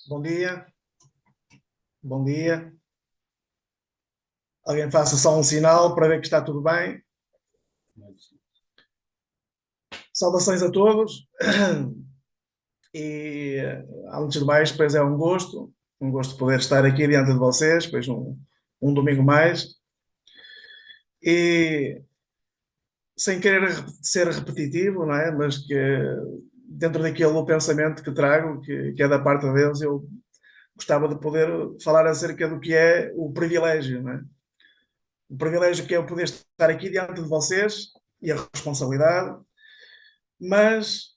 Bom dia, bom dia. Alguém faça só um sinal para ver que está tudo bem. Saudações a todos. E, antes de mais, pois é um gosto poder estar aqui diante de vocês, pois um domingo mais. E sem querer ser repetitivo, não é? Mas que dentro daquele pensamento que trago, que é da parte de Deus, eu gostava de poder falar acerca do que é o privilégio, não é? O privilégio que é eu poder estar aqui diante de vocês e a responsabilidade, mas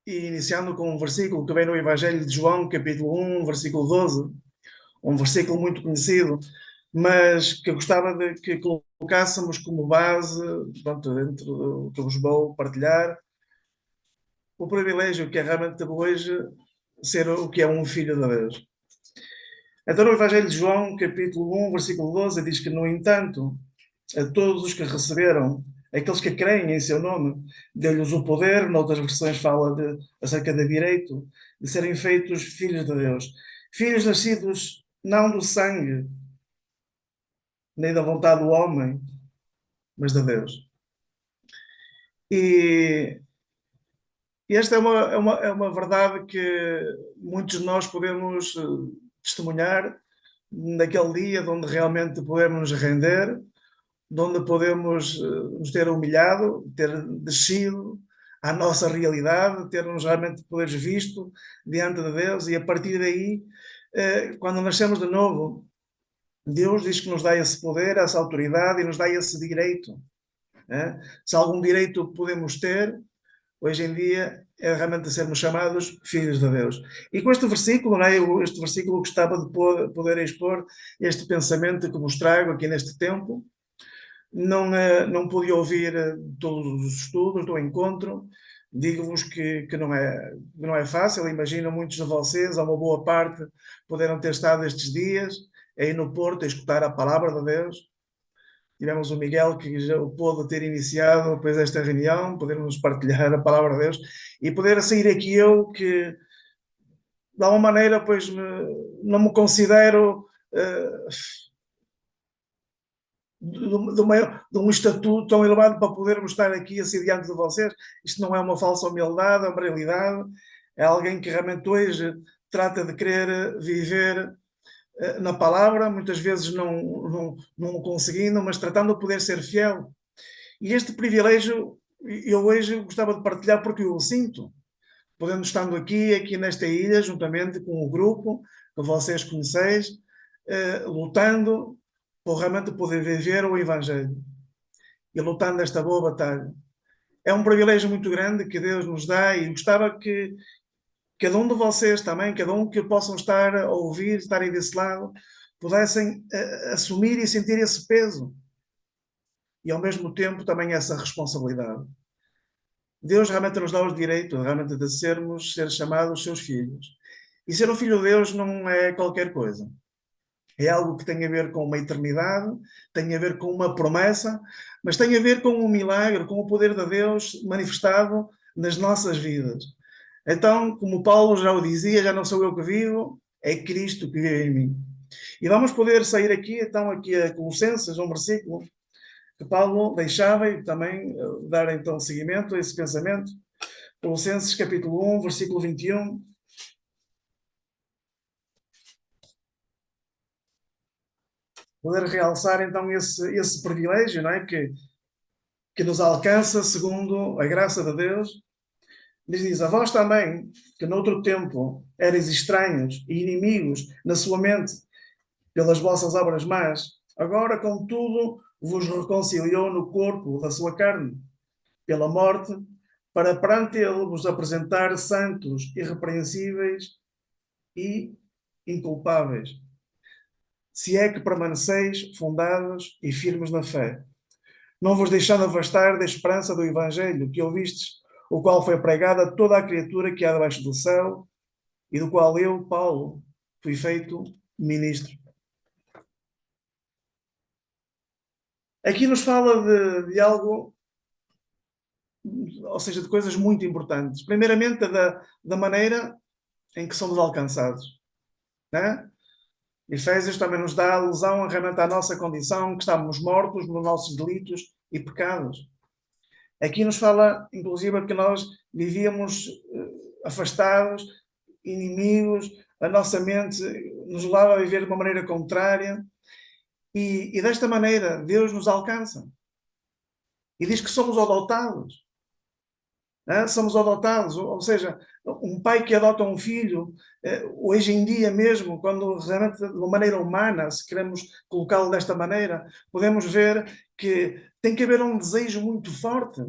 e iniciando com um versículo que vem no Evangelho de João, capítulo 1, versículo 12, um versículo muito conhecido, mas que eu gostava de que colocássemos como base, pronto, dentro do que eu vos vou partilhar, o privilégio que é realmente hoje ser o que é um filho de Deus. Então, no Evangelho de João, capítulo 1, versículo 12, diz que, no entanto, a todos os que receberam, aqueles que creem em seu nome, deu-lhes o poder, noutras versões fala acerca do direito, de serem feitos filhos de Deus. Filhos nascidos não do sangue, nem da vontade do homem, mas de Deus. E esta é uma verdade que muitos de nós podemos testemunhar naquele dia de onde realmente podemos nos render, de onde podemos nos ter humilhado, ter descido à nossa realidade, ter-nos realmente poderes visto diante de Deus e a partir daí, quando nascemos de novo, Deus diz que nos dá esse poder, essa autoridade e nos dá esse direito. Né? Se algum direito podemos ter, hoje em dia, é realmente sermos chamados filhos de Deus. E com este versículo, não é? Este versículo gostava de poder expor este pensamento que vos trago aqui neste tempo. Não pude ouvir todos os estudos do encontro. Digo-vos que não é fácil. Imagino muitos de vocês, ou uma boa parte, puderam ter estado estes dias aí no Porto a escutar a palavra de Deus. Tivemos o Miguel que já pôde ter iniciado depois desta reunião, podermos partilhar a palavra de Deus e poder sair aqui eu que, de alguma maneira, pois não me considero de um estatuto tão elevado para podermos estar aqui assim diante de vocês. Isto não é uma falsa humildade, é uma realidade. É alguém que realmente hoje trata de querer viver na palavra, muitas vezes não conseguindo, mas tratando de poder ser fiel. E este privilégio eu hoje gostava de partilhar porque eu o sinto, podendo estando aqui nesta ilha, juntamente com o grupo que vocês conheceis, lutando por realmente poder viver o Evangelho e lutando esta boa batalha. É um privilégio muito grande que Deus nos dá e gostava que cada um de vocês também, cada um que possam estar a ouvir, estarem desse lado, pudessem assumir e sentir esse peso e ao mesmo tempo também essa responsabilidade. Deus realmente nos dá o direito realmente de ser chamados seus filhos. E ser um filho de Deus não é qualquer coisa. É algo que tem a ver com uma eternidade, tem a ver com uma promessa, mas tem a ver com um milagre, com o poder de Deus manifestado nas nossas vidas. Então, como Paulo já o dizia, já não sou eu que vivo, é Cristo que vive em mim. E vamos poder sair aqui, então, aqui a Colossenses, um versículo que Paulo deixava e também dar então seguimento a esse pensamento. Colossenses capítulo 1, versículo 21. Poder realçar então esse privilégio, não é? Que nos alcança segundo a graça de Deus. Diz, a vós também, que noutro tempo erais estranhos e inimigos na sua mente pelas vossas obras más, agora, contudo, vos reconciliou no corpo da sua carne, pela morte, para perante ele vos apresentar santos, irrepreensíveis e inculpáveis, se é que permaneceis fundados e firmes na fé, não vos deixando afastar da esperança do Evangelho que ouvistes, o qual foi pregado a toda a criatura que há debaixo do céu, e do qual eu, Paulo, fui feito ministro. Aqui nos fala de algo, ou seja, de coisas muito importantes. Primeiramente, da maneira em que somos alcançados. né? Efésios também nos dá alusão realmente à nossa condição, que estávamos mortos nos nossos delitos e pecados. Aqui nos fala, inclusive, que nós vivíamos afastados, inimigos, a nossa mente nos leva a viver de uma maneira contrária, e desta maneira Deus nos alcança. E diz que somos adotados. Né? Somos adotados, ou seja, um pai que adota um filho, hoje em dia mesmo, quando realmente de uma maneira humana, se queremos colocá-lo desta maneira, podemos ver que tem que haver um desejo muito forte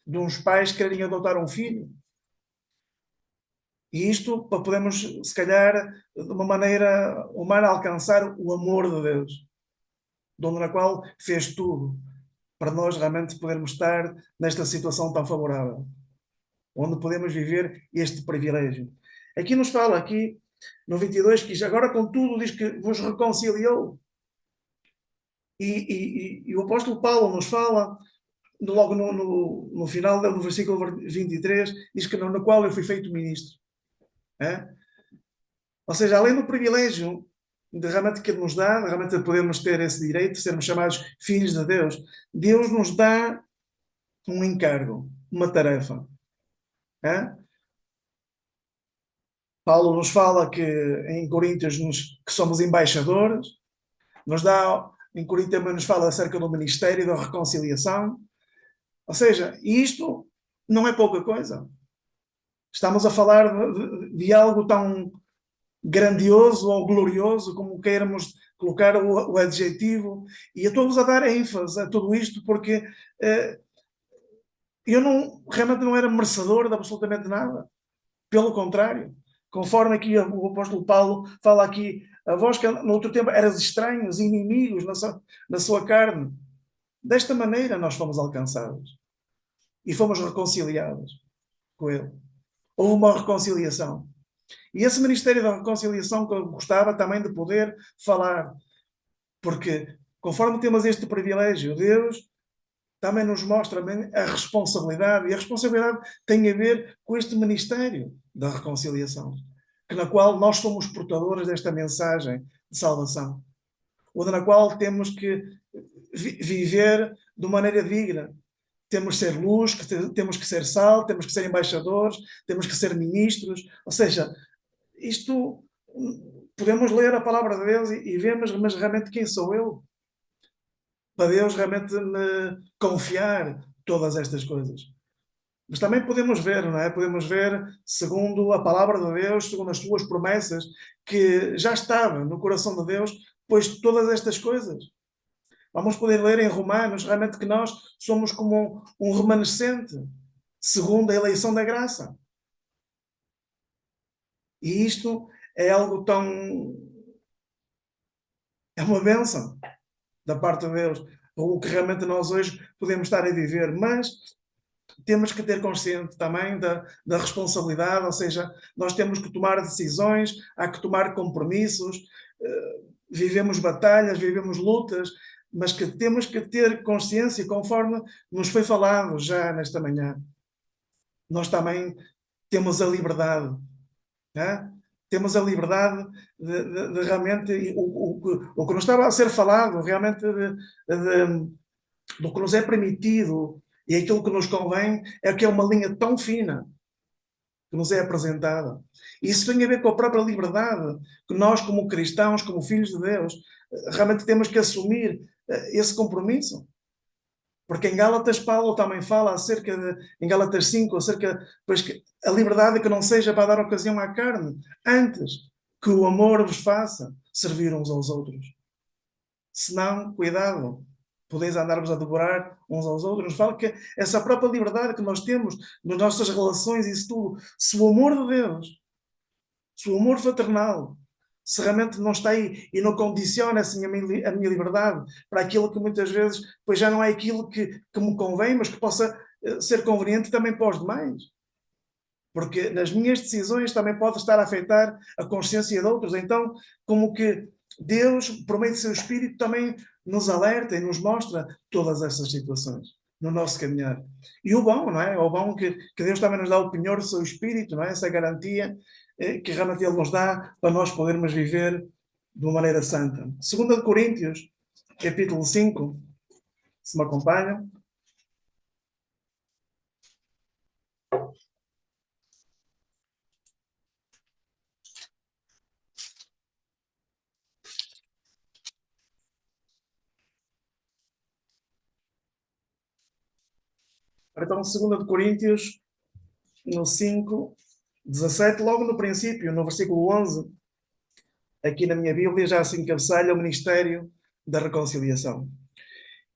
de uns pais quererem adotar um filho. E isto para podermos, se calhar, de uma maneira humana, alcançar o amor de Deus, de onde na qual fez tudo, para nós realmente podermos estar nesta situação tão favorável, onde podemos viver este privilégio. Aqui nos fala, aqui no 22, que agora contudo diz que vos reconciliou. E o apóstolo Paulo nos fala, logo no final do versículo 23, diz que no qual eu fui feito ministro. É? Ou seja, além do privilégio de realmente que nos dá, realmente de podermos ter esse direito, de sermos chamados filhos de Deus, Deus nos dá um encargo, uma tarefa. É? Paulo nos fala que em Coríntios que somos embaixadores, nos dá, em Coríntios também nos fala acerca do ministério da reconciliação. Ou seja, isto não é pouca coisa. Estamos a falar de algo tão grandioso ou glorioso, como queiramos colocar o adjetivo, e eu estou-vos a dar ênfase a tudo isto porque eu realmente não era merecedor de absolutamente nada. Pelo contrário, conforme aqui o apóstolo Paulo fala aqui, a vós que no outro tempo eras estranhos, inimigos na sua carne. Desta maneira nós fomos alcançados e fomos reconciliados com Ele. Houve uma reconciliação. E esse Ministério da Reconciliação que eu gostava também de poder falar, porque conforme temos este privilégio, Deus também nos mostra a responsabilidade, e a responsabilidade tem a ver com este Ministério da Reconciliação, na qual nós somos portadores desta mensagem de salvação, onde na qual temos que viver de maneira digna. Temos que ser luz, temos que ser sal, temos que ser embaixadores, temos que ser ministros. Ou seja, isto podemos ler a palavra de Deus e vemos, mas realmente quem sou eu? Para Deus realmente me confiar todas estas coisas. Mas também podemos ver, não é? Podemos ver, segundo a palavra de Deus, segundo as suas promessas, que já estava no coração de Deus, pois todas estas coisas. Vamos poder ler em Romanos, realmente, que nós somos como um remanescente, segundo a eleição da graça. E isto é algo tão... é uma bênção da parte de Deus, o que realmente nós hoje podemos estar a viver, mas temos que ter consciente também da responsabilidade, ou seja, nós temos que tomar decisões, há que tomar compromissos, vivemos batalhas, vivemos lutas, mas que temos que ter consciência, conforme nos foi falado já nesta manhã. Nós também temos a liberdade, né? Temos a liberdade de realmente, o que nos estava a ser falado, realmente do que nos é permitido e aquilo que nos convém, é que é uma linha tão fina que nos é apresentada. E isso tem a ver com a própria liberdade que nós, como cristãos, como filhos de Deus, realmente temos que assumir esse compromisso. Porque em Gálatas Paulo também fala acerca em Gálatas 5, acerca, pois, que a liberdade que não seja para dar ocasião à carne, antes que o amor vos faça servir uns aos outros. Senão, cuidado, podeis andar-vos a devorar uns aos outros. Nos fala que essa própria liberdade que nós temos nas nossas relações, isso tudo, se o amor de Deus, se o amor fraternal, se realmente não está aí e não condiciona assim a minha liberdade para aquilo que muitas vezes, pois já não é aquilo que me convém, mas que possa ser conveniente também para os demais. Porque nas minhas decisões também pode estar a afetar a consciência de outros. Então, como que Deus, por meio do seu Espírito, também nos alerta e nos mostra todas essas situações no nosso caminhar. E o bom, não é? O bom que Deus também nos dá o penhor do seu Espírito, não é? Essa garantia que realmente Ele nos dá para nós podermos viver de uma maneira santa. 2 Coríntios, capítulo 5, se me acompanham. Então, 2 Coríntios, no 5, 17, logo no princípio, no versículo 11, aqui na minha Bíblia já se encabeçalha o ministério da reconciliação.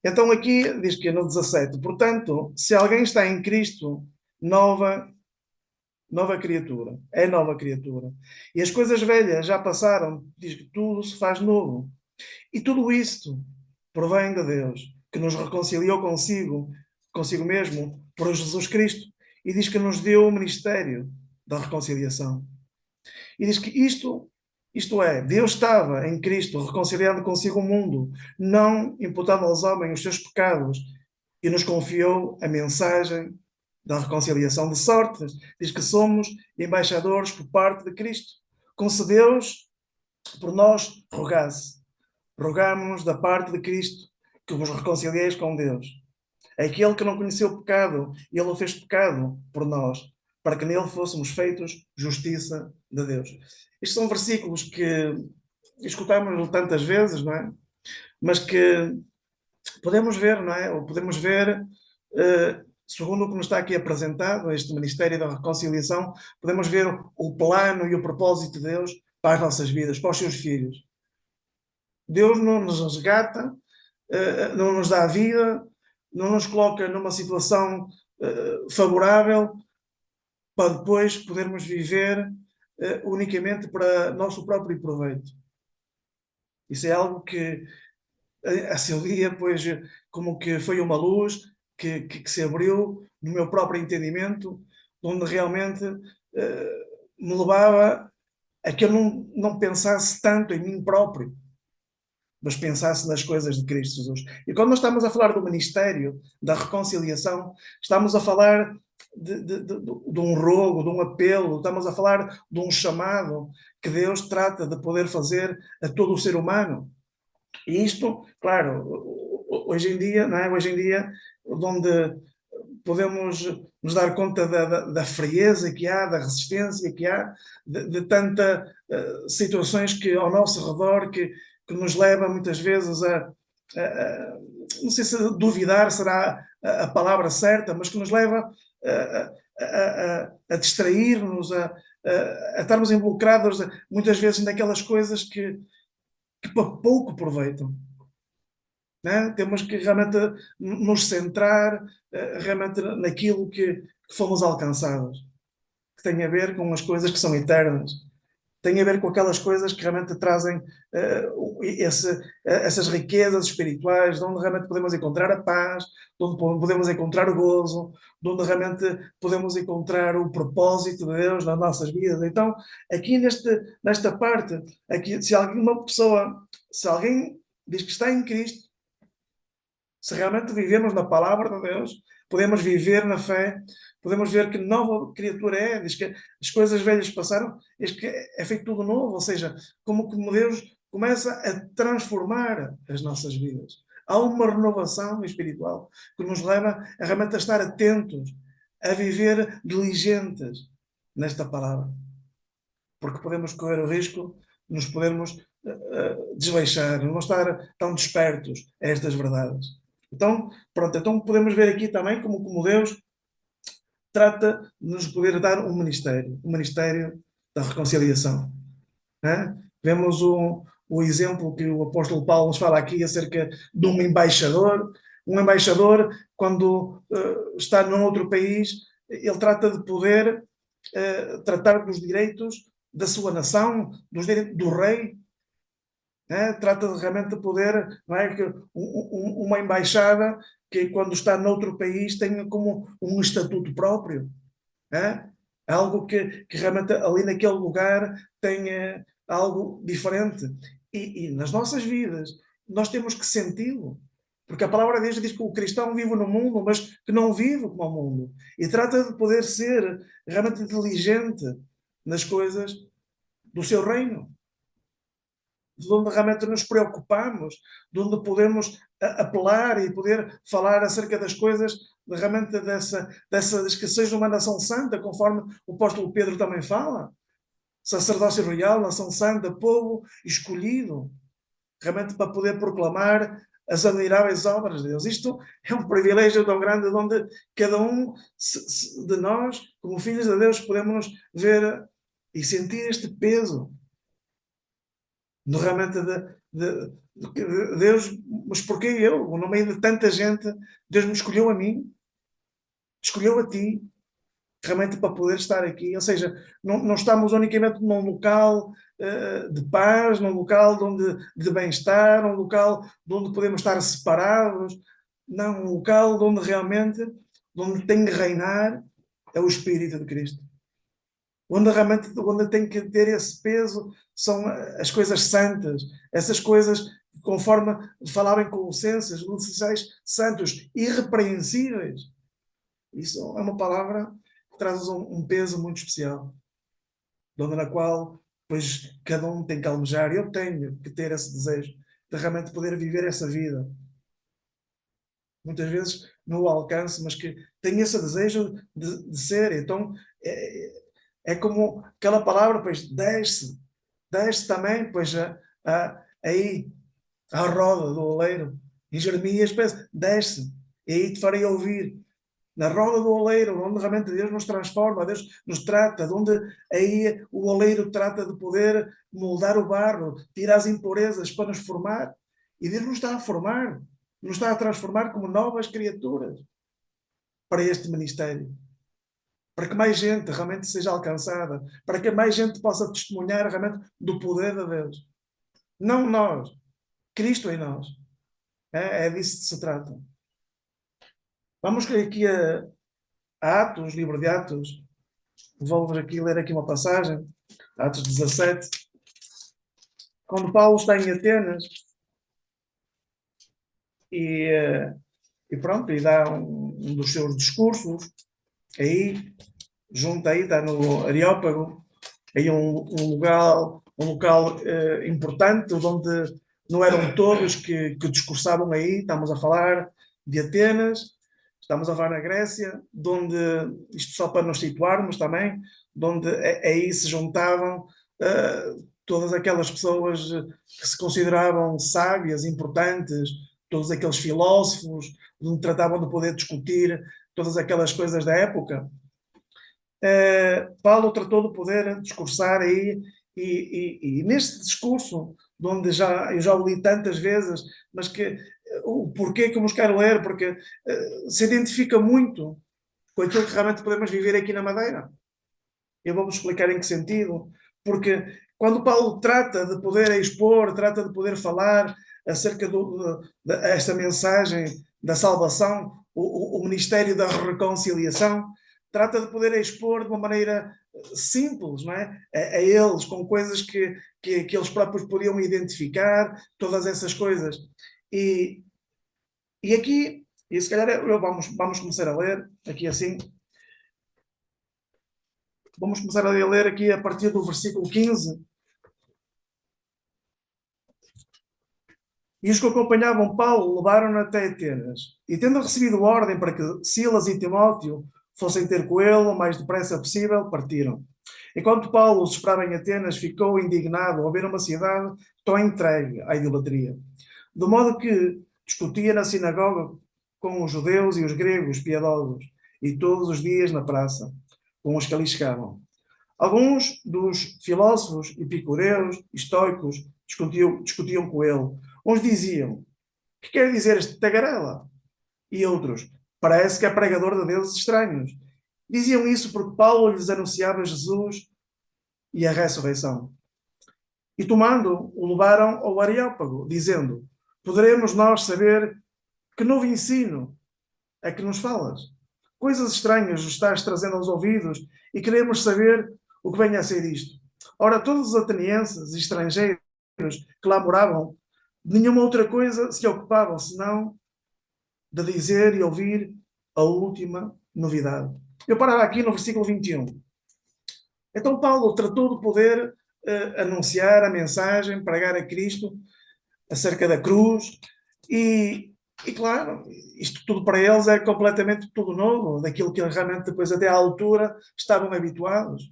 Então aqui diz que no 17, portanto, se alguém está em Cristo, nova criatura, é nova criatura. E as coisas velhas já passaram, diz que tudo se faz novo. E tudo isto provém de Deus, que nos reconciliou consigo mesmo, por Jesus Cristo, e diz que nos deu o ministério da reconciliação. E diz que isto é, Deus estava em Cristo reconciliando consigo o mundo, não imputando aos homens os seus pecados, e nos confiou a mensagem da reconciliação. De sorte, diz que somos embaixadores por parte de Cristo. Como se Deus por nós rogasse. Rogamos da parte de Cristo que vos reconcilieis com Deus. Aquele que não conheceu o pecado, ele o fez pecado por nós, para que nele fôssemos feitos justiça de Deus. Estes são versículos que escutamos tantas vezes, não é? Mas que podemos ver, não é? Ou podemos ver, segundo o que nos está aqui apresentado, este Ministério da Reconciliação, podemos ver o plano e o propósito de Deus para as nossas vidas, para os seus filhos. Deus não nos resgata, não nos dá a vida, não nos coloca numa situação favorável para depois podermos viver unicamente para nosso próprio proveito. Isso é algo que a seu dia, pois, como que foi uma luz que se abriu no meu próprio entendimento, onde realmente me levava a que eu não pensasse tanto em mim próprio, mas pensasse nas coisas de Cristo Jesus. E quando nós estamos a falar do ministério da reconciliação, estamos a falar de um rogo, de um apelo, estamos a falar de um chamado que Deus trata de poder fazer a todo o ser humano. E isto, claro, hoje em dia, não é? Hoje em dia, onde podemos nos dar conta da frieza que há, da resistência que há, de tantas situações que ao nosso redor que nos leva muitas vezes não sei se duvidar será a palavra certa, mas que nos leva a distrair-nos, a estarmos involucrados muitas vezes naquelas coisas que pouco aproveitam. Né? Temos que realmente nos centrar realmente naquilo que fomos alcançados, que tem a ver com as coisas que são eternas, tem a ver com aquelas coisas que realmente trazem essas riquezas espirituais, de onde realmente podemos encontrar a paz, de onde podemos encontrar o gozo, de onde realmente podemos encontrar o propósito de Deus nas nossas vidas. Então, aqui nesta parte, aqui, se alguém diz que está em Cristo, se realmente vivemos na palavra de Deus, podemos viver na fé, podemos ver que nova criatura é, diz que as coisas velhas passaram, diz que é feito tudo novo, ou seja, como Deus começa a transformar as nossas vidas. Há uma renovação espiritual que nos leva a realmente a estar atentos, a viver diligentes nesta palavra. Porque podemos correr o risco de nos podermos desleixar, não estar tão despertos a estas verdades. Então, pronto, então podemos ver aqui também como Deus trata de nos poder dar um ministério da reconciliação. Né? Vemos o exemplo que o apóstolo Paulo nos fala aqui acerca de um embaixador. Um embaixador, quando está num outro país, ele trata de poder tratar dos direitos da sua nação, dos direitos do rei. Trata de realmente poder, não é, que uma embaixada que quando está noutro país tenha como um estatuto próprio, algo que realmente ali naquele lugar tenha algo diferente. E nas nossas vidas nós temos que senti-lo, porque a palavra de Deus diz que o cristão vive no mundo, mas que não vive como o mundo, e trata de poder ser realmente diligente nas coisas do seu reino, de onde realmente nos preocupamos, de onde podemos apelar e poder falar acerca das coisas, realmente dessas que seja uma nação santa, conforme o apóstolo Pedro também fala. Sacerdócio royal, nação santa, povo escolhido, realmente para poder proclamar as admiráveis obras de Deus. Isto é um privilégio tão grande, onde cada um de nós, como filhos de Deus, podemos ver e sentir este peso no realmente de Deus. Mas porquê eu? No meio de tanta gente, Deus me escolheu a mim, escolheu a ti, realmente para poder estar aqui. Ou seja, não estamos unicamente num local de paz, num local de bem-estar, num local onde podemos estar separados. Não, um local onde realmente, onde tem que reinar é o Espírito de Cristo. Onde realmente, onde tem que ter esse peso são as coisas santas, essas coisas, conforme falava em Colossenses, os santos, irrepreensíveis. Isso é uma palavra que traz um peso muito especial, onde na qual, pois, cada um tem que almejar. Eu tenho que ter esse desejo de realmente poder viver essa vida. Muitas vezes não o alcance, mas que tenho esse desejo de ser. Então, é como aquela palavra, pois, desce também, pois, aí, à roda do oleiro. Em Jeremias, pensa, desce, e aí te farei ouvir. Na roda do oleiro, onde realmente Deus nos transforma, Deus nos trata, de onde aí o oleiro trata de poder moldar o barro, tirar as impurezas para nos formar. E Deus nos está a formar, nos está a transformar como novas criaturas para este ministério. Para que mais gente realmente seja alcançada, para que mais gente possa testemunhar realmente do poder de Deus. Não nós, Cristo em nós. É disso que se trata. Vamos aqui a Atos, livro de Atos. Vou-vos aqui ler aqui uma passagem, Atos 17. Quando Paulo está em Atenas e pronto, e dá um dos seus discursos, aí, junto aí, está no Areópago, aí um local importante, onde não eram todos que discursavam aí. Estamos a falar de Atenas, estamos a falar na Grécia, de onde, isto só para nos situarmos também, de onde aí se juntavam todas aquelas pessoas que se consideravam sábias, importantes, todos aqueles filósofos, onde tratavam de poder discutir todas aquelas coisas da época. Paulo tratou de poder discursar aí, e neste discurso, de onde eu já o li tantas vezes, mas que o porquê que eu vos quero ler, porque se identifica muito com aquilo que realmente podemos viver aqui na Madeira. Eu vou-vos explicar em que sentido. Porque quando Paulo trata de poder expor, trata de poder falar acerca desta mensagem da salvação, o ministério da reconciliação, trata de poder expor de uma maneira simples, não é? A eles, com coisas que eles próprios podiam identificar, todas essas coisas. E aqui, e se calhar vamos começar a ler, aqui assim. Vamos começar a ler aqui a partir do versículo 15. E os que acompanhavam Paulo levaram-no até Atenas. E tendo recebido ordem para que Silas e Timóteo fossem ter com ele o mais depressa possível, partiram. Enquanto Paulo se esperava em Atenas, ficou indignado ao ver uma cidade tão entregue à idolatria. De modo que discutia na sinagoga com os judeus e os gregos piedosos, e todos os dias na praça, com os que ali chegavam. Alguns dos filósofos epicureus, estoicos, discutiam com ele. Uns diziam: que quer dizer este tagarela? E outros: parece que é pregador de deuses estranhos. Diziam isso porque Paulo lhes anunciava Jesus e a ressurreição. E tomando, o levaram ao Areópago, dizendo: poderemos nós saber que novo ensino é que nos falas? Coisas estranhas nos estás trazendo aos ouvidos e queremos saber o que vem a ser isto. Ora, todos os atenienses e estrangeiros que lá moravam, de nenhuma outra coisa se ocupavam, senão de dizer e ouvir a última novidade. Eu parava aqui no versículo 21. Então Paulo tratou de poder anunciar a mensagem, pregar a Cristo acerca da cruz e claro, isto tudo para eles é completamente tudo novo, daquilo que eles realmente depois até à altura estavam habituados,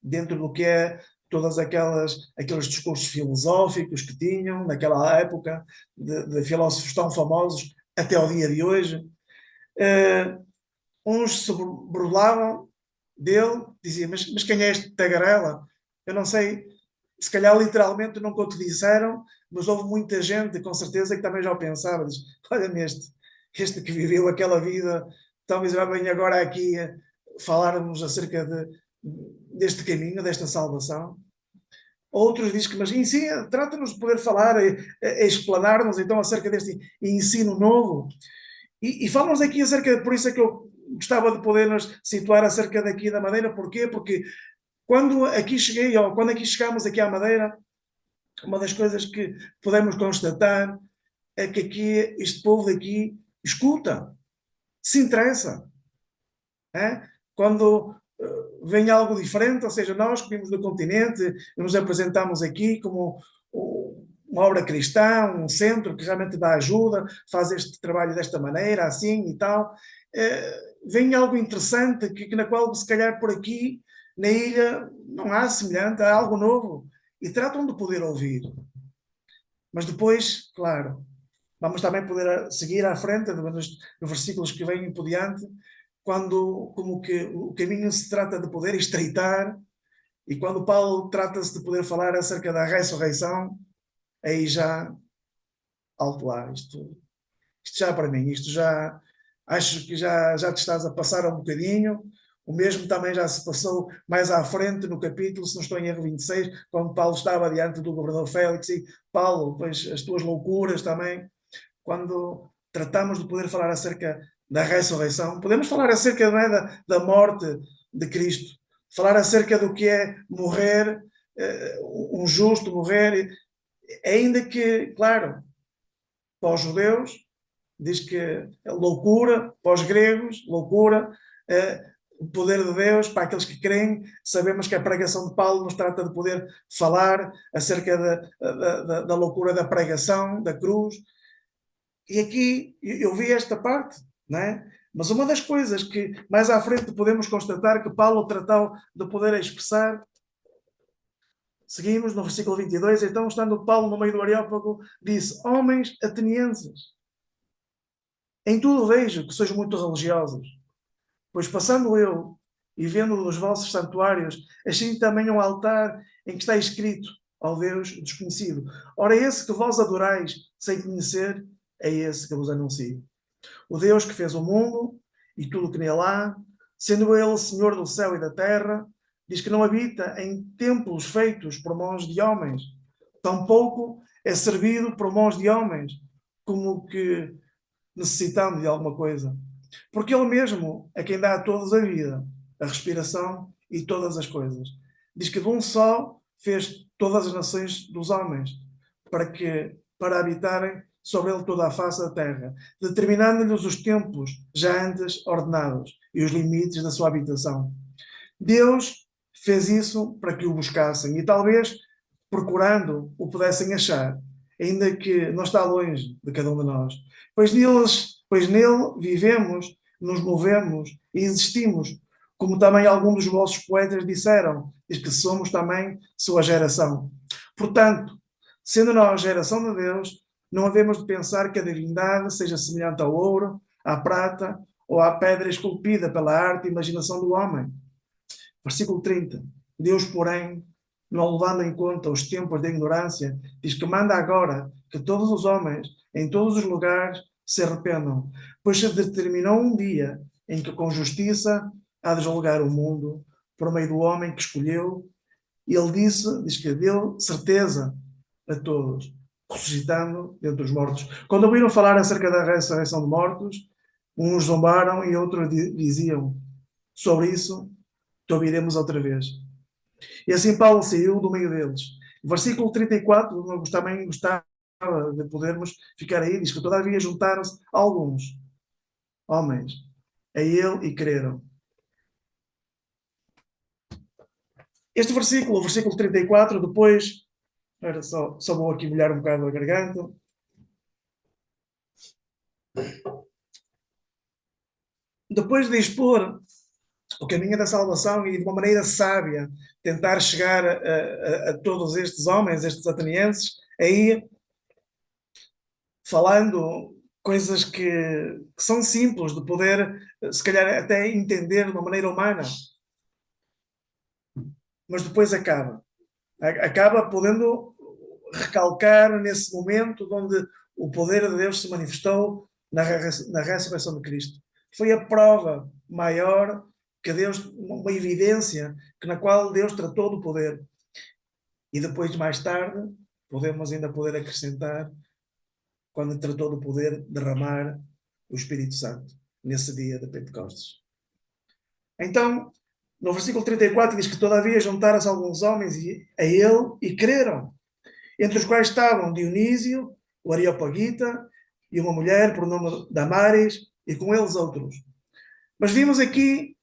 dentro do que é todas aqueles discursos filosóficos que tinham naquela época, de filósofos tão famosos até ao dia de hoje. Uns se burlavam dele, diziam, mas quem é este tagarela? Eu não sei, se calhar literalmente nunca o te disseram, mas houve muita gente, com certeza, que também já o pensava, diz, olha-me este que viveu aquela vida tão miserável, vem agora aqui falar-nos acerca deste caminho, desta salvação. Outros dizem que, mas ensina, trata-nos de poder falar, explanar-nos então acerca deste ensino novo. E falam-nos aqui acerca, por isso é que eu gostava de poder nos situar acerca daqui da Madeira, porquê? Porque quando aqui cheguei, ou quando aqui chegámos aqui à Madeira, uma das coisas que podemos constatar é que aqui, este povo daqui escuta, se interessa. É? Quando vem algo diferente, ou seja, nós que vimos do continente, nos apresentamos aqui como uma obra cristã, um centro que realmente dá ajuda, faz este trabalho desta maneira, assim e tal. Vem algo interessante na qual, se calhar, por aqui, na ilha, não há semelhante, há algo novo. E tratam de poder ouvir. Mas depois, claro, vamos também poder seguir à frente, nos versículos que vêm por diante, quando como que o caminho se trata de poder estreitar, e quando Paulo trata-se de poder falar acerca da ressurreição, aí já, alto lá, isto já para mim, isto já, acho que já te estás a passar um bocadinho. O mesmo também já se passou mais à frente no capítulo, se não estou em erro 26, quando Paulo estava diante do governador Félix, e Paulo, pois as tuas loucuras também, quando tratamos de poder falar acerca da ressurreição, podemos falar acerca, não é, da morte de Cristo, falar acerca do que é morrer, um justo morrer, ainda que, claro, para os judeus, diz que é loucura, para os gregos, loucura, o poder de Deus, para aqueles que creem, sabemos que a pregação de Paulo nos trata de poder falar acerca da loucura da pregação, da cruz. E aqui eu vi esta parte, não é? Mas uma das coisas que mais à frente podemos constatar que Paulo tratou de poder expressar, seguimos no versículo 22, então estando Paulo no meio do Areópago, disse, homens atenienses, em tudo vejo que sois muito religiosos, pois passando eu e vendo nos vossos santuários, achei também um altar em que está escrito ao Deus desconhecido. Ora, esse que vós adorais sem conhecer, é esse que vos anuncio. O Deus que fez o mundo e tudo o que nele há, sendo ele Senhor do céu e da terra, diz que não habita em templos feitos por mãos de homens, tampouco é servido por mãos de homens, como que necessitando de alguma coisa. Porque ele mesmo é quem dá a todos a vida, a respiração e todas as coisas. Diz que de um só fez todas as nações dos homens, para habitarem sobre ele toda a face da terra, determinando-lhes os tempos já antes ordenados e os limites da sua habitação. Deus fez isso para que o buscassem e talvez, procurando, o pudessem achar, ainda que não está longe de cada um de nós. Pois nele vivemos, nos movemos e existimos, como também alguns dos vossos poetas disseram, diz que somos também sua geração. Portanto, sendo nós geração de Deus, não havemos de pensar que a divindade seja semelhante ao ouro, à prata ou à pedra esculpida pela arte e imaginação do homem. Versículo 30. Deus, porém, não levando em conta os tempos da ignorância, diz que manda agora que todos os homens, em todos os lugares, se arrependam, pois se determinou um dia em que com justiça há de julgar o mundo por meio do homem que escolheu. E ele diz que deu certeza a todos, ressuscitando dentre os mortos. Quando ouviram falar acerca da ressurreição de mortos, uns zombaram e outros diziam, sobre isso te ouviremos outra vez. E assim Paulo saiu do meio deles. Versículo 34, eu também gostava de podermos ficar aí, diz que todavia juntaram-se alguns homens a ele e creram. Este versículo, o versículo 34, depois, era só vou aqui molhar um bocado a garganta. Depois de expor o caminho da salvação e de uma maneira sábia tentar chegar a todos estes homens, estes atenienses, aí falando coisas que são simples de poder, se calhar, até entender de uma maneira humana, mas depois acaba podendo recalcar nesse momento onde o poder de Deus se manifestou na ressurreição de Cristo. Foi a prova maior que Deus, uma evidência na qual Deus tratou do poder. E depois, mais tarde, podemos ainda poder acrescentar quando tratou do poder derramar o Espírito Santo nesse dia de Pentecostes. Então, no versículo 34 diz que todavia juntaram-se alguns homens a ele e creram, entre os quais estavam Dionísio, o Areopagita, e uma mulher por nome Damaris, e com eles outros. Mas vimos aqui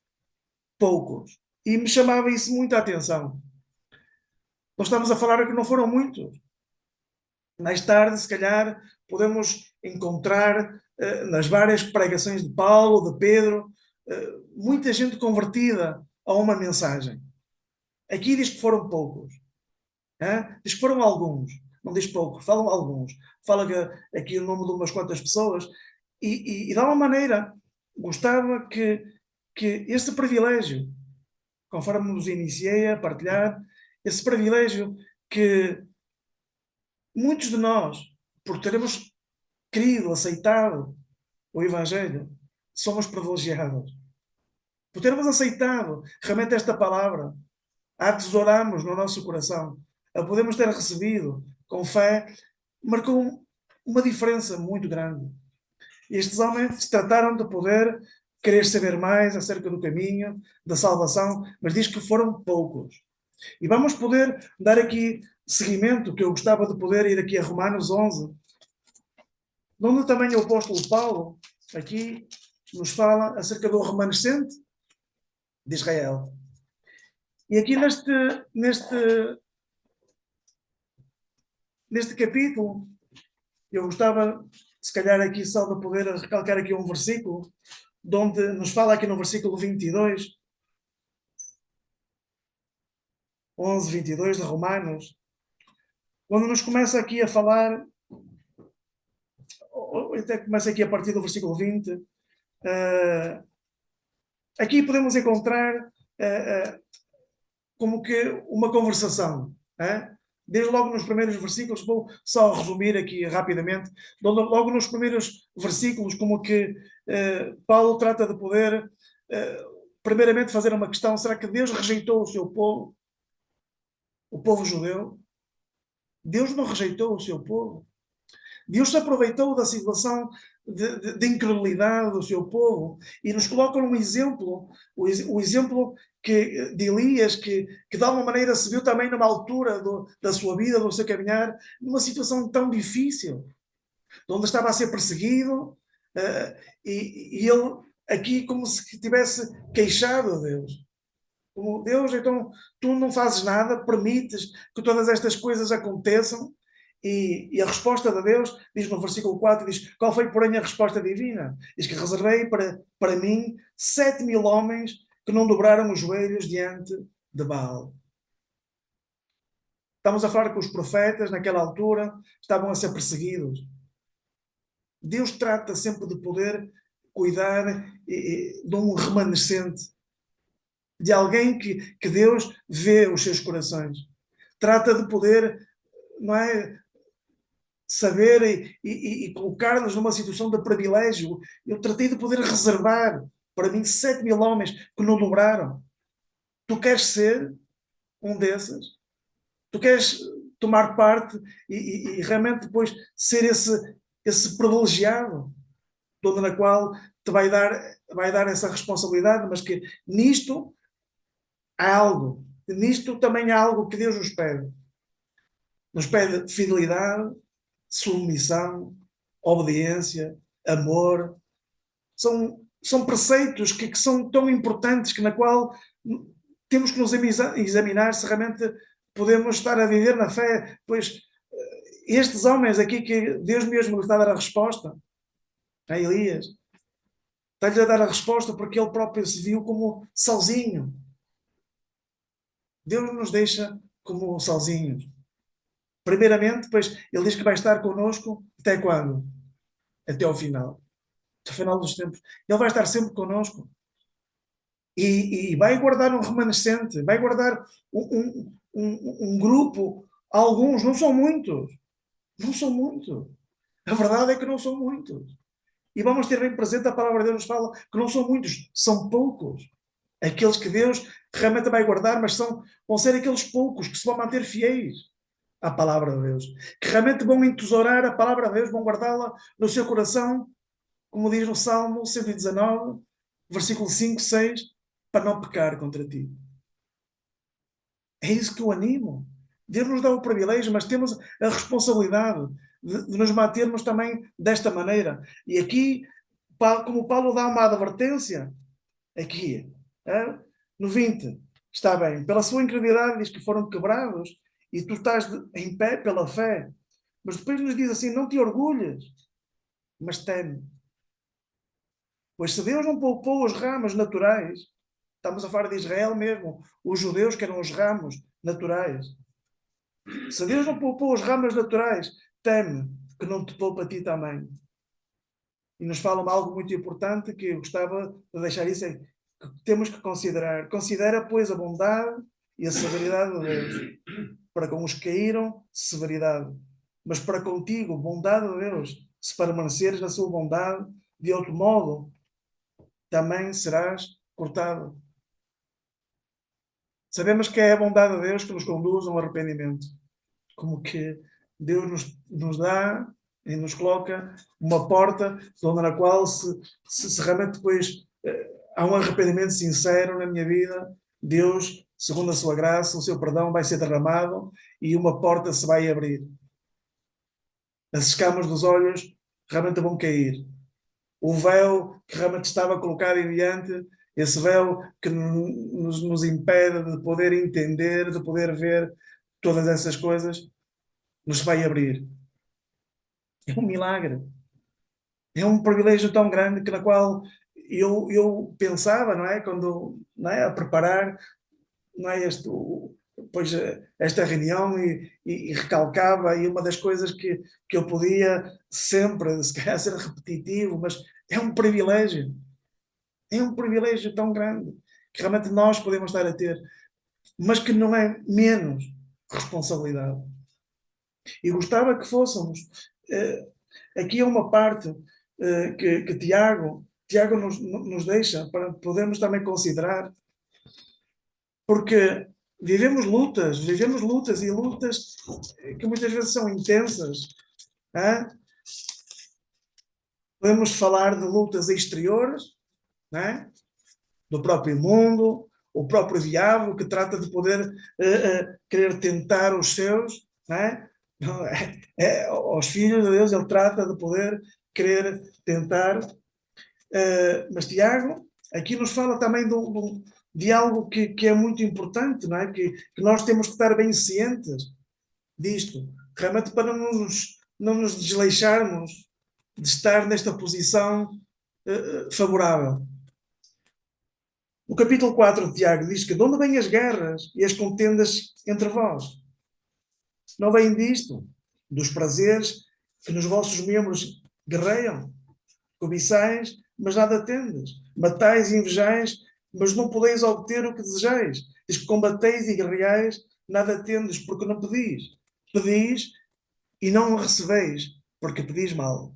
poucos, e me chamava isso muita atenção. Nós estamos a falar que não foram muitos. Mais tarde, se calhar, podemos encontrar nas várias pregações de Paulo, de Pedro, muita gente convertida a uma mensagem. Aqui diz que foram poucos. Diz que foram alguns. Não diz poucos, falam alguns. Fala aqui o nome de umas quantas pessoas. E de alguma maneira, gostava que esse privilégio, conforme nos iniciei a partilhar, esse privilégio que muitos de nós, por termos querido, aceitado o Evangelho, somos privilegiados. Por termos aceitado realmente esta palavra, a atesouramos no nosso coração, a podemos ter recebido com fé, marcou uma diferença muito grande. Estes homens trataram de poder querer saber mais acerca do caminho, da salvação, mas diz que foram poucos. E vamos poder dar aqui seguimento, que eu gostava de poder ir aqui a Romanos 11, onde também o apóstolo Paulo aqui nos fala acerca do remanescente de Israel. E aqui neste capítulo, eu gostava, se calhar aqui só de poder recalcar aqui um versículo, onde nos fala aqui no versículo 22, 11, 22 de Romanos, quando nos começa aqui a falar, até começa aqui a partir do versículo 20, aqui podemos encontrar como que uma conversação. Desde logo nos primeiros versículos, vou só resumir aqui rapidamente, logo nos primeiros versículos, como que Paulo trata de poder, primeiramente, fazer uma questão: será que Deus rejeitou o seu povo? O povo judeu? Deus não rejeitou o seu povo. Deus se aproveitou da situação de incredulidade do seu povo e nos coloca um exemplo, o exemplo de Elias, que de alguma maneira se viu também numa altura da sua vida, do seu caminhar, numa situação tão difícil, onde estava a ser perseguido, e ele aqui como se tivesse queixado a Deus. Como Deus, então tu não fazes nada, permites que todas estas coisas aconteçam. E a resposta de Deus, diz no versículo 4, diz: qual foi, porém, a resposta divina? Diz que reservei para mim 7.000 homens que não dobraram os joelhos diante de Baal. Estamos a falar que os profetas, naquela altura, estavam a ser perseguidos. Deus trata sempre de poder cuidar de um remanescente, de alguém que Deus vê os seus corações. Trata de poder, não é, saber e colocar-nos numa situação de privilégio. Eu tratei de poder reservar para mim 7.000 homens que não dobraram. Tu queres ser um desses? Tu queres tomar parte e realmente depois ser esse privilegiado, onde na qual te vai dar essa responsabilidade, mas que nisto há algo. Nisto também há algo que Deus nos pede. Nos pede fidelidade, submissão, obediência, amor. São preceitos que são tão importantes, que na qual temos que nos examinar se realmente podemos estar a viver na fé, pois estes homens aqui que Deus mesmo lhe está a dar a resposta, a Elias, está-lhe a dar a resposta porque ele próprio se viu como sozinho. Deus não nos deixa como sozinhos. Primeiramente, pois, ele diz que vai estar connosco até quando? Até ao final. Até ao final dos tempos. Ele vai estar sempre connosco. E vai guardar um remanescente, vai guardar um grupo, alguns, não são muitos. Não são muitos. A verdade é que não são muitos. E vamos ter bem presente, a palavra de Deus nos fala que não são muitos, são poucos. Aqueles que Deus realmente vai guardar, mas vão ser aqueles poucos que se vão manter fiéis à palavra de Deus, que realmente vão entesourar a palavra de Deus, vão guardá-la no seu coração, como diz no Salmo 119, versículo 5, 6, para não pecar contra ti. É isso que eu animo. Deus nos dá o privilégio, mas temos a responsabilidade de nos mantermos também desta maneira. E aqui, como Paulo dá uma advertência, aqui, no 20, está bem, pela sua incredulidade diz que foram quebrados e tu estás em pé pela fé. Mas depois nos diz assim, não te orgulhes, mas teme. Pois se Deus não poupou os ramos naturais, estamos a falar de Israel mesmo, os judeus que eram os ramos naturais. Se Deus não poupou os ramos naturais, teme que não te poupa a ti também. E nos falam algo muito importante que eu gostava de deixar isso, é que temos que considerar. Considera, pois, a bondade e a severidade de Deus. Para com os que caíram, severidade. Mas para contigo, bondade de Deus. Se permaneceres na sua bondade, de outro modo, também serás cortado. Sabemos que é a bondade de Deus que nos conduz a um arrependimento. Como que Deus nos dá e nos coloca uma porta na qual se realmente depois há um arrependimento sincero na minha vida, Deus, segundo a sua graça, o seu perdão vai ser derramado e uma porta se vai abrir. As escamas dos olhos realmente vão cair. O véu que realmente estava colocado em diante, esse véu que nos impede de poder entender, de poder ver todas essas coisas, nos vai abrir. É um milagre. É um privilégio tão grande que na qual eu pensava, não é? Quando, não é? A preparar, não é? Depois, esta reunião e recalcava, e uma das coisas que eu podia sempre, se calhar ser repetitivo, mas é um privilégio. É um privilégio tão grande que realmente nós podemos estar a ter, mas que não é menos responsabilidade. E gostava que fôssemos. Aqui é uma parte que Tiago nos deixa para podermos também considerar, porque vivemos lutas e lutas que muitas vezes são intensas. Hein? Podemos falar de lutas exteriores, né? Do próprio mundo, o próprio diabo que trata de poder querer tentar os seus, né? Aos filhos de Deus ele trata de poder querer tentar. Mas Tiago aqui nos fala também de algo que é muito importante, não é? Que nós temos que estar bem cientes disto, realmente para não nos desleixarmos de estar nesta posição favorável. O capítulo 4 de Tiago diz que de onde vêm as guerras e as contendas entre vós? Não vêm disto, dos prazeres que nos vossos membros guerreiam? Cobiçais, mas nada tendes. Matais e invejais, mas não podeis obter o que desejais. Diz que combateis e guerreais, nada tendes, porque não pedis. Pedis e não o recebeis, porque pedis mal,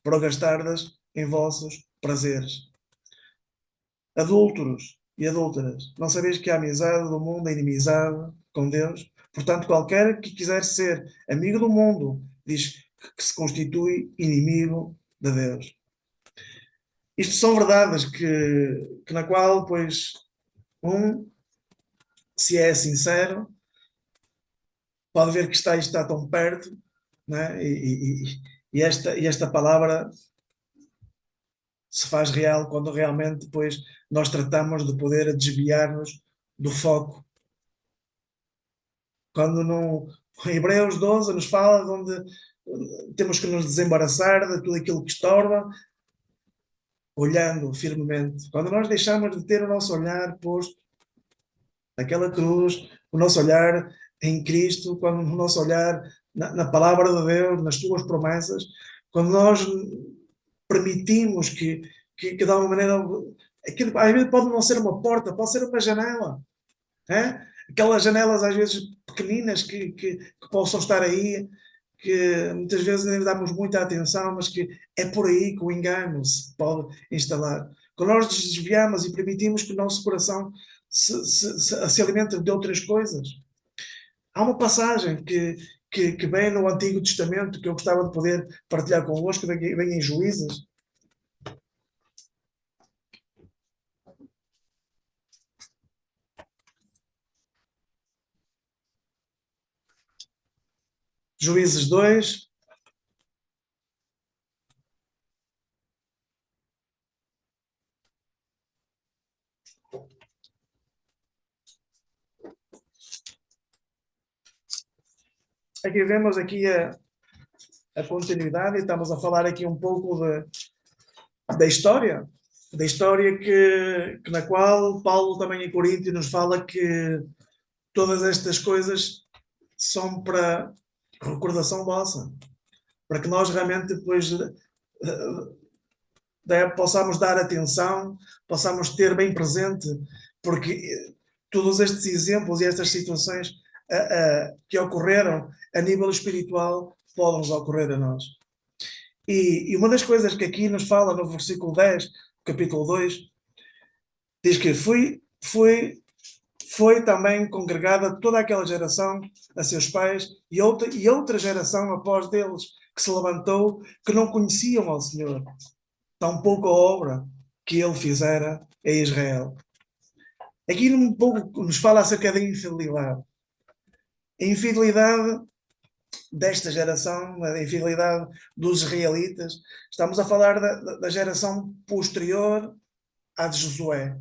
para o gastardes em vossos prazeres. Adúlteros e adúlteras, não sabeis que a amizade do mundo é inimizade com Deus? Portanto, qualquer que quiser ser amigo do mundo, diz que se constitui inimigo de Deus. Isto são verdades que na qual, pois, se é sincero, pode ver que está tão perto, né? E esta palavra se faz real quando realmente depois nós tratamos de poder desviar-nos do foco. Quando em Hebreus 12 nos fala de onde temos que nos desembaraçar de tudo aquilo que estorba, olhando firmemente. Quando nós deixamos de ter o nosso olhar posto naquela cruz, o nosso olhar em Cristo, quando o nosso olhar na palavra de Deus, nas suas promessas, quando nós permitimos que de alguma maneira, aquilo, às vezes pode não ser uma porta, pode ser uma janela. É? Aquelas janelas às vezes pequeninas que possam estar aí, que muitas vezes nem damos muita atenção, mas que é por aí que o engano se pode instalar. Quando nós nos desviamos e permitimos que o nosso coração se alimente de outras coisas. Há uma passagem que vem no Antigo Testamento que eu gostava de poder partilhar convosco, vem em Juízes. Juízes 2. Aqui vemos aqui a continuidade e estamos a falar aqui um pouco da história na qual Paulo também em Coríntios nos fala que todas estas coisas são para recordação vossa, para que nós realmente depois possamos dar atenção, possamos ter bem presente, porque todos estes exemplos e estas situações que ocorreram a nível espiritual podem nos ocorrer a nós. E uma das coisas que aqui nos fala no versículo 10, capítulo 2, diz que foi também congregada toda aquela geração a seus pais e outra geração após deles que se levantou, que não conheciam ao Senhor, tampouco a obra que ele fizera a Israel. Aqui um pouco nos fala acerca da infidelidade. A infidelidade desta geração, a infidelidade dos israelitas, estamos a falar da geração posterior à de Josué.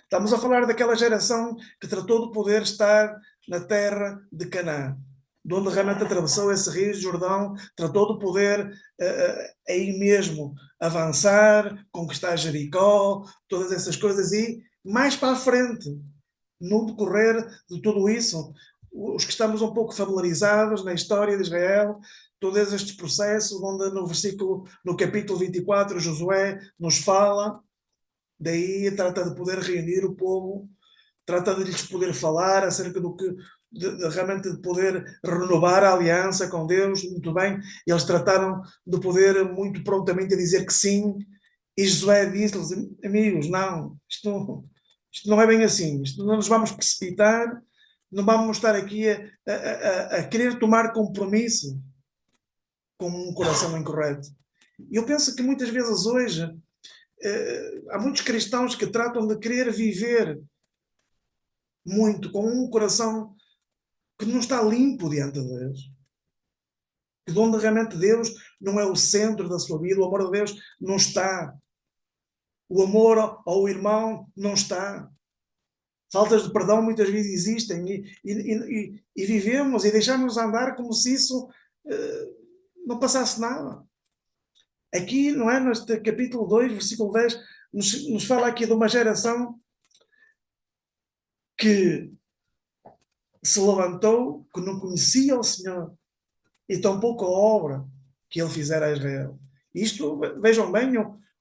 Estamos a falar daquela geração que tratou de poder estar na terra de Canaã, de onde realmente atravessou esse rio Jordão, tratou de poder aí mesmo avançar, conquistar Jericó, todas essas coisas, e mais para a frente, no decorrer de tudo isso, os que estamos um pouco familiarizados na história de Israel, todos estes processos, onde no capítulo 24, Josué nos fala, daí trata de poder reunir o povo, trata de lhes poder falar acerca do que, realmente de poder renovar a aliança com Deus, muito bem, eles trataram de poder muito prontamente dizer que sim, e Josué disse-lhes, amigos, não, isto não é bem assim, isto não nos vamos precipitar, não vamos estar aqui a querer tomar compromisso com um coração incorreto. E eu penso que muitas vezes hoje há muitos cristãos que tratam de querer viver muito com um coração que não está limpo diante de Deus. Que onde realmente Deus não é o centro da sua vida, o amor de Deus não está. O amor ao irmão não está. Faltas de perdão muitas vezes existem e vivemos e deixamos andar como se isso não passasse nada. Aqui, não é? Neste capítulo 2, versículo 10, nos fala aqui de uma geração que se levantou, que não conhecia o Senhor e tampouco a obra que ele fizera a Israel. Isto, vejam bem,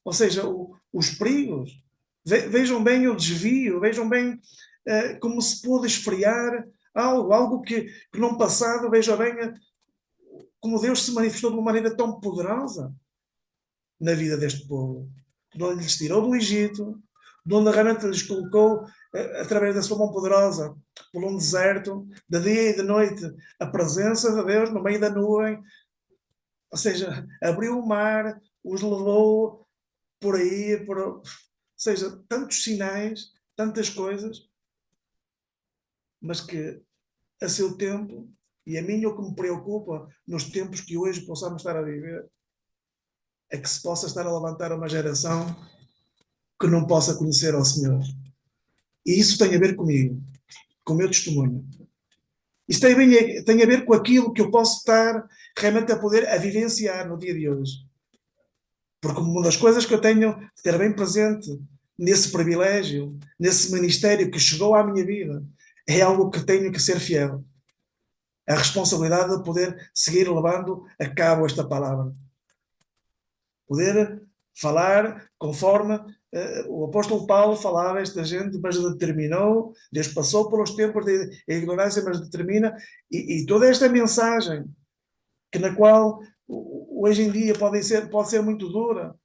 ou seja, os perigos, vejam bem o desvio, vejam bem como se pôde esfriar algo que no passado, vejam bem como Deus se manifestou de uma maneira tão poderosa na vida deste povo, de onde lhes tirou do Egito, de onde realmente lhes colocou, através da sua mão poderosa, por um deserto, de dia e de noite, a presença de Deus no meio da nuvem, ou seja, abriu o mar, os levou por aí, ou seja, tantos sinais, tantas coisas, mas que a seu tempo, e a mim o que me preocupa nos tempos que hoje possamos estar a viver, é que se possa estar a levantar uma geração que não possa conhecer ao Senhor. E isso tem a ver comigo. com o meu testemunho. Isso tem a ver com aquilo que eu posso estar realmente a poder a vivenciar no dia de hoje. Porque uma das coisas que eu tenho de ter bem presente nesse privilégio, nesse ministério que chegou à minha vida, é algo que tenho que ser fiel. A responsabilidade de poder seguir levando a cabo esta palavra. Poder falar conforme o apóstolo Paulo falava, esta gente, mas determinou, Deus passou pelos tempos de ignorância, mas determina, e toda esta mensagem, que na qual hoje em dia pode ser muito dura,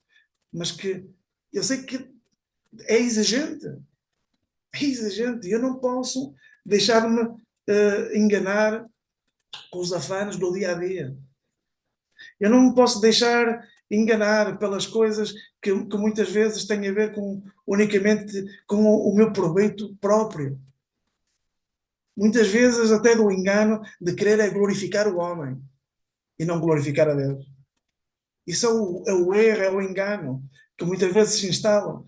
mas que eu sei que é exigente, eu não posso deixar-me enganar com os afanos do dia a dia. Eu não me posso deixar enganar pelas coisas que muitas vezes têm a ver unicamente com o meu proveito próprio. Muitas vezes até do engano de querer glorificar o homem e não glorificar a Deus. Isso é o erro, é o engano que muitas vezes se instalam.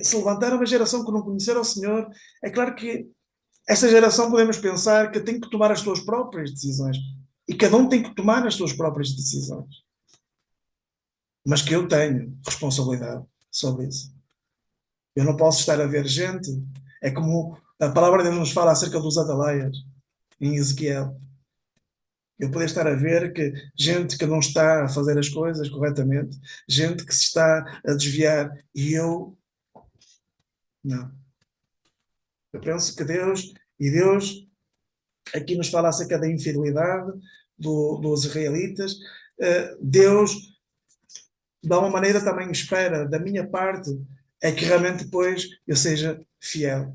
Se levantar uma geração que não conhecer o Senhor, é claro que essa geração podemos pensar que tem que tomar as suas próprias decisões. E cada um tem que tomar as suas próprias decisões. Mas que eu tenho responsabilidade sobre isso. Eu não posso estar a ver gente. É como a palavra de Deus nos fala acerca dos atalaias, em Ezequiel. Eu poder estar a ver que gente que não está a fazer as coisas corretamente, gente que se está a desviar, e eu não. Eu penso que Deus aqui nos fala acerca da infidelidade dos israelitas. Deus, de alguma maneira, também espera da minha parte é que realmente depois eu seja fiel.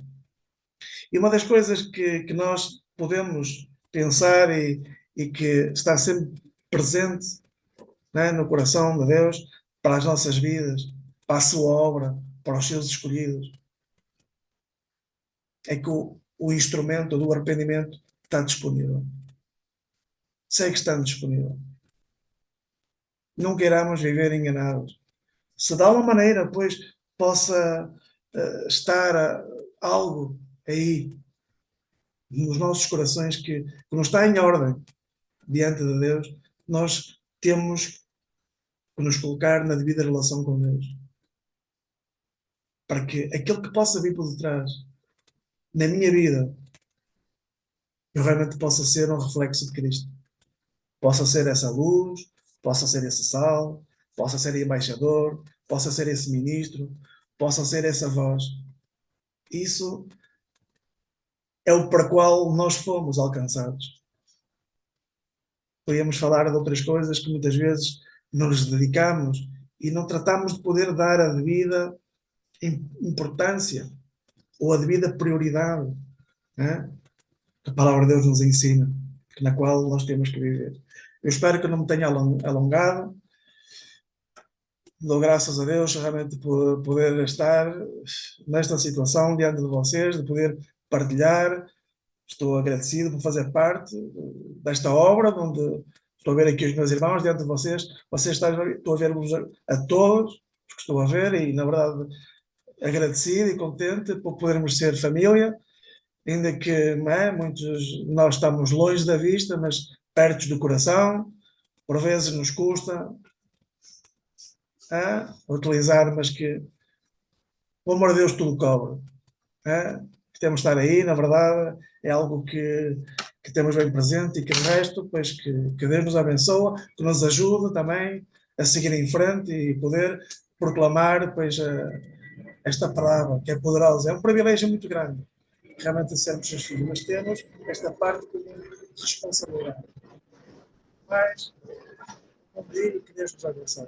E uma das coisas que nós podemos pensar e que está sempre presente, né, no coração de Deus, para as nossas vidas, para a sua obra, para os seus escolhidos, é que o instrumento do arrependimento está disponível. Sei que está disponível. Não queiramos viver enganados. Se de alguma maneira, pois, possa estar algo aí nos nossos corações que não está em ordem diante de Deus, nós temos que nos colocar na devida relação com Deus. Para que aquilo que possa vir por detrás, na minha vida, eu realmente possa ser um reflexo de Cristo. Possa ser essa luz, possa ser esse sal, possa ser embaixador, possa ser esse ministro, possa ser essa voz. Isso é o para qual nós fomos alcançados. Podíamos falar de outras coisas que muitas vezes nos dedicamos e não tratamos de poder dar a devida importância ou a devida prioridade, né? Que a palavra de Deus nos ensina, na qual nós temos que viver. Eu espero que não me tenha alongado. Dou graças a Deus realmente por poder estar nesta situação diante de vocês, de poder partilhar. Estou agradecido por fazer parte desta obra, onde estou a ver aqui os meus irmãos diante de vocês. Estou a ver-vos a todos, os que estou a ver, e na verdade agradecido e contente por podermos ser família, ainda que muitos de nós estamos longe da vista, mas perto do coração. Por vezes nos custa utilizar, mas que o amor de Deus tudo cobre. Que temos de estar aí, na verdade, é algo que temos bem presente e que de resto, pois que Deus nos abençoe, que nos ajude também a seguir em frente e poder proclamar, pois, esta palavra que é poderosa. É um privilégio muito grande, realmente, sermos seus filhos, mas temos esta parte de responsabilidade. Mas, bom dia e que Deus nos abençoe.